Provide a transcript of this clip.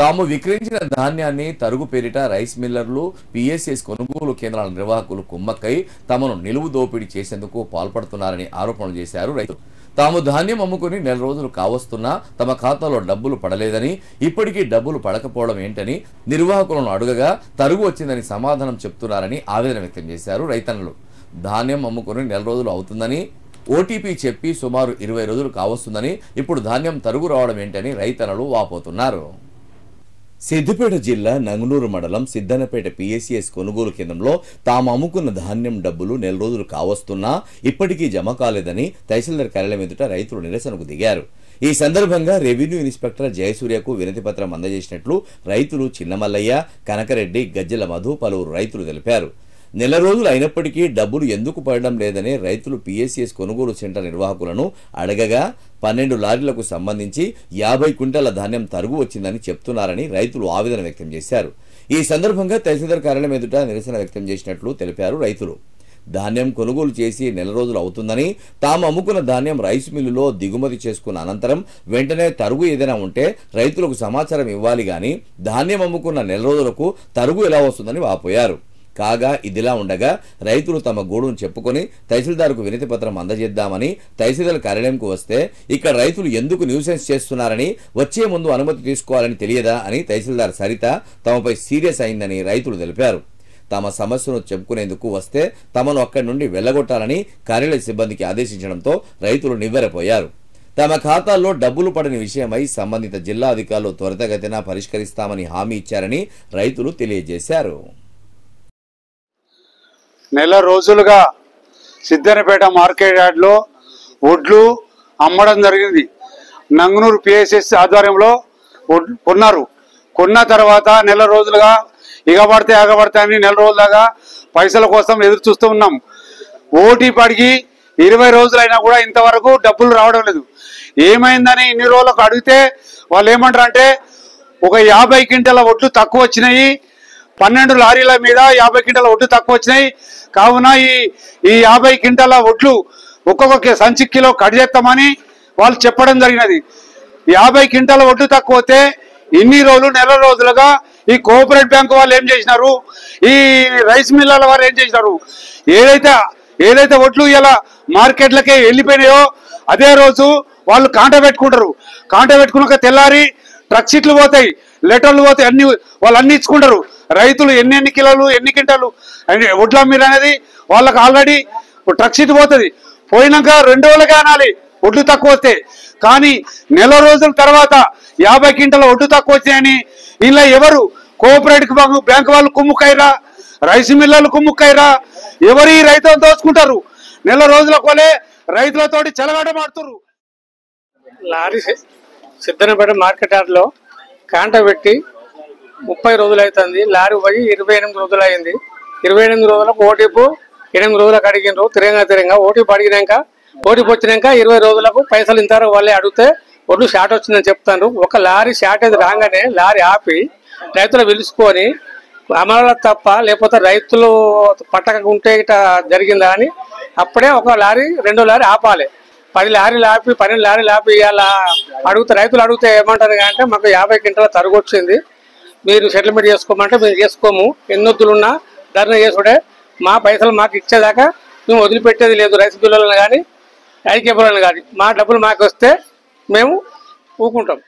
తాము విక్రయించిన ధాన్యాన్ని తరుగు పేరిట రైస్ మిల్లర్లు, పిఎస్ఎస్ కొనుగోలు కేంద్రాల నిర్వాహకులు కుమ్మక్కై తమను నిలువు దోపిడీ చేసేందుకు పాల్పడుతున్నారని ఆరోపణలు చేశారు రైతులు. తాము ధాన్యం అమ్ముకుని నెల రోజులు కావస్తున్నా తమ ఖాతాలో డబ్బులు పడలేదని, ఇప్పటికీ డబ్బులు పడకపోవడం ఏంటని నిర్వాహకులను అడుగగా తరుగు వచ్చిందని సమాధానం చెప్తున్నారని ఆవేదన వ్యక్తం చేశారు రైతన్నలు. ధాన్యం అమ్ముకుని నెల రోజులు అవుతుందని, ఓటీపీ చెప్పి సుమారు 20 రోజులు కావస్తుందని, ఇప్పుడు ధాన్యం తరుగు రావడం ఏంటని రైతన్నలు వాపోతున్నారు. సిద్దిపేట జిల్లా నంగనూరు మండలం సిద్దనపేట పిఎస్సిఎస్ కొనుగోలు కేంద్రంలో తాము అమ్ముకున్న ధాన్యం డబ్బులు నెల రోజులు కావస్తున్నా ఇప్పటికీ జమ కాలేదని తహసీల్దార్ కార్యాలయం ఎదుట రైతులు నిరసనకు దిగారు. ఈ సందర్భంగా రెవెన్యూ ఇన్స్పెక్టర్ జయసూర్యకు వినతి పత్రం అందజేసినట్లు రైతులు చిన్నమల్లయ్య, కనకరెడ్డి, గజ్జల మధు పలువురు రైతులు తెలిపారు. నెల రోజులు అయినప్పటికీ డబ్బులు ఎందుకు పడడం లేదని రైతులు పిఎస్సిఎస్ కొనుగోలు సెంటర్ నిర్వాహకులను అడగగా 12 లారీలకు సంబంధించి 50 క్వింటాల ధాన్యం తరుగు వచ్చిందని చెప్తున్నారని రైతులు ఆవేదన వ్యక్తం చేశారు. ఈ సందర్భంగా తహసీల్దార్ కార్యాలయం ఎదుట నిరసన వ్యక్తం చేసినట్లు తెలిపారు రైతులు. ధాన్యం కొనుగోలు చేసి నెల రోజులు అవుతుందని, తాము అమ్ముకున్న ధాన్యం రైస్ మిల్లులో దిగుమతి చేసుకున్న అనంతరం వెంటనే తరుగు ఏదైనా ఉంటే రైతులకు సమాచారం ఇవ్వాలి గాని ధాన్యం అమ్ముకున్న నెల రోజులకు తరుగు ఎలా వస్తుందని వాపోయారు. కాగా ఇదిలా ఉండగా రైతులు తమ గోడును చెప్పుకొని తహసీల్దార్కు వినతి పత్రం అందజేద్దామని తహసీల్దార్ కార్యాలయంకు వస్తే ఇక్కడ రైతులు ఎందుకు న్యూసెన్స్ చేస్తున్నారని, వచ్చే ముందు అనుమతి తీసుకోవాలని తెలియదా అని తహసీల్దార్ సరిత తమపై సీరియస్ అయిందని రైతులు తెలిపారు. తమ సమస్యను చెప్పుకునేందుకు వస్తే తమను అక్కడి నుండి వెళ్లగొట్టాలని కార్యాలయ సిబ్బందికి ఆదేశించడంతో రైతులు నివ్వెరపోయారు. తమ ఖాతాల్లో డబ్బులు పడని విషయమై సంబంధిత జిల్లా అధికారులు త్వరితగతిన పరిష్కరిస్తామని హామీ ఇచ్చారని రైతులు తెలియజేశారు. నెల రోజులుగా సిద్దనపేట మార్కెట్ యార్డ్లో వడ్లు అమ్మడం జరిగింది. నంగనూరు పిఎస్ఎస్ ఆధ్వర్యంలో కొన్న తర్వాత నెల రోజులుగా ఆగబడితే అని నెల రోజులుగా పైసల కోసం ఎదురు చూస్తూ ఉన్నాం. ఓటీపీ అడిగి 20 రోజులైనా కూడా ఇంతవరకు డబ్బులు రావడం లేదు. ఏమైందని ఇన్ని రోజులకు అడిగితే వాళ్ళు ఏమంటారు అంటే ఒక 50 క్వింటాల వడ్లు తక్కువ వచ్చినాయి, 12 లారీల మీద 50 క్వింటాల వడ్లు తక్కువ వచ్చినాయి, కావున ఈ 50 క్వింటాల వడ్లు ఒక్కొక్క సంచి కిలో కట్ చేస్తామని వాళ్ళు చెప్పడం జరిగినది. 50 క్వింటాల వడ్లు తక్కువ వస్తే ఇన్ని రోజులు నెల రోజులుగా ఈ కోఆపరేటివ్ బ్యాంక్ వాళ్ళు ఏం చేసినారు, ఈ రైస్ మిల్లర్ల వారు ఏం చేసినారు, ఏదైతే వడ్లు ఇలా మార్కెట్లకే వెళ్ళిపోయినాయో అదే రోజు వాళ్ళు కాంట పెట్టుకుంటారు. కాంట పెట్టుకున్నాక తెల్లారి ట్రక్ షీట్లు పోతాయి, లెటర్లు పోతాయి, వాళ్ళు అన్ని ఇచ్చుకుంటారు. రైతులు ఎన్ని కిలోలు ఎన్ని క్వింటాలు వడ్లు అమ్మిరు అనేది వాళ్ళకి ఆల్రెడీ ట్రక్ షీట్ పోతుంది. పోయినాక 2 రోజులకే అనాలి వడ్లు తక్కువ వస్తే. కానీ నెల రోజుల తర్వాత 50 క్వింటాల వడ్లు తక్కువ వచ్చాయని ఇలా ఎవరు కోఆపరేటివ్ బ్యాంక్ వాళ్ళు కుమ్ముక్కైరా, రైస్ మిల్లర్లు కుమ్ముక్కైరా, ఎవరు ఈ రైతులను దోచుకుంటారు. నెల రోజుల కోలే రైతులతోటి చెలగాటమాడుతారు. లారీ సిద్దనపేట మార్కెట్ యార్డ్లో కాంట పెట్టి 30 రోజులు అవుతుంది. లారీ పోయి 28 రోజులు అయింది. 28 రోజులకు ఓటీపీ 8 రోజులకు అడిగినారు. తిరంగా ఓటీపీ అడిగినాక ఓటీపీ వచ్చినాక 20 రోజులకు పైసలు ఇంతవరకు వాళ్ళే అడిగితే ఒడ్లు షార్ట్ వచ్చిందని చెప్తాను. ఒక లారీ షార్టేజ్ రాగానే లారీ ఆపి రైతులు పిలుచుకొని అమలు తప్ప లేకపోతే రైతులు పట్టకుంటే ఇట జరిగిందా అని అప్పుడే ఒక లారీ 2 లారీ ఆపాలి. 10 లారీలు ఆపి 12 లారీలు ఆపి ఇలా రైతులు అడిగితే ఏమంటారు అంటే మాకు 50 క్వింటాల తరుగు వచ్చింది, మీరు సెటిల్మెంట్ చేసుకోమంటే మేము చేసుకోము, ఎన్నొద్దులున్నా ధర్నా చేసుడే, మా పైసలు మాకు ఇచ్చేదాకా మేము వదిలిపెట్టేది లేదు. రైతు బిల్లులను కానీ ఐకేబులను కానీ మా డబ్బులు మాకు వస్తే మేము ఊకుంటాం.